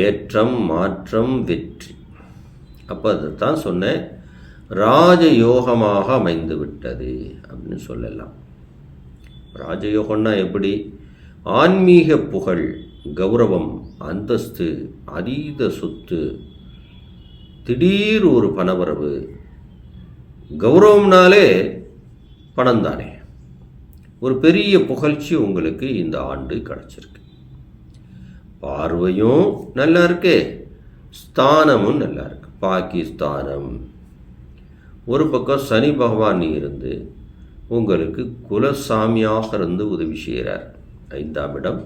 ஏற்றம், மாற்றம், வெற்றி. அப்போ அதைத்தான் சொன்னேன், ராஜயோகமாக அமைந்து விட்டது அப்படின்னு சொல்லலாம். ராஜயோகம்னா எப்படி? ஆன்மீக புகழ், கௌரவம், அந்தஸ்து, அதீத சொத்து, திடீர் ஒரு பணவரவு. கௌரவம்னாலே பணம் தானே. ஒரு பெரிய புகழ்ச்சி உங்களுக்கு இந்த ஆண்டு கிடச்சிருக்கு. பார்வையும் நல்லா இருக்கு, ஸ்தானமும் நல்லா இருக்கு. பாகிஸ்தானம் ஒரு பக்கம் சனி பகவான் இருந்து உங்களுக்கு குலசாமியாக இருந்து உதவி செய்கிறார். 5ஆம் இடம்,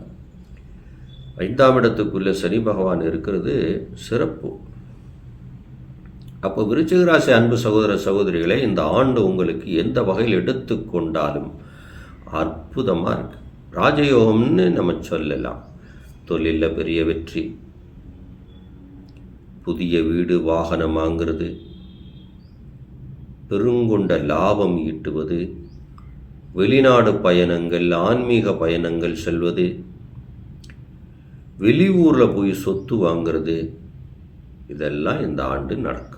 5ஆம் இடத்துக்குள்ள சனி பகவான் இருக்கிறது சிறப்பு. அப்போ விருச்சிக ராசி அன்பு சகோதர சகோதரிகளை, இந்த ஆண்டு உங்களுக்கு எந்த வகையில் எடுத்துக்கொண்டாலும் அற்புதமாக இருக்கு. ராஜயோகம்னு நம்ம சொல்லலாம். தொழிலில் பெரிய வெற்றி, புதிய வீடு வாகனம் வாங்கிறது, பெருங்கொண்ட லாபம் ஈட்டுவது, வெளிநாடு பயணங்கள், ஆன்மீக பயணங்கள் செல்வது, வெளியூரில் போய் சொத்து வாங்கிறது, இதெல்லாம் இந்த ஆண்டு நடக்கும்.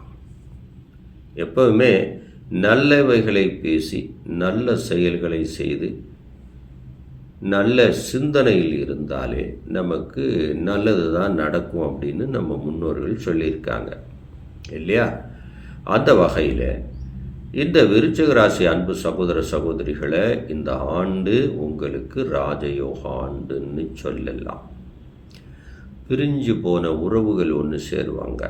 எப்பவுமே நல்லவைகளை பேசி, நல்ல செயல்களை செய்து, நல்ல சிந்தனையில் இருந்தாலே நமக்கு நல்லது தான் நடக்கும் அப்படின்னு நம்ம முன்னோர்கள் சொல்லியிருக்காங்க இல்லையா? அந்த வகையில் இந்த விருச்சிக ராசி அன்பு சகோதர சகோதரிகளை, இந்த ஆண்டு உங்களுக்கு ராஜயோக ஆண்டுன்னு சொல்லலாம். பிரிஞ்சு போன உறவுகள் ஒன்று சேருவாங்க.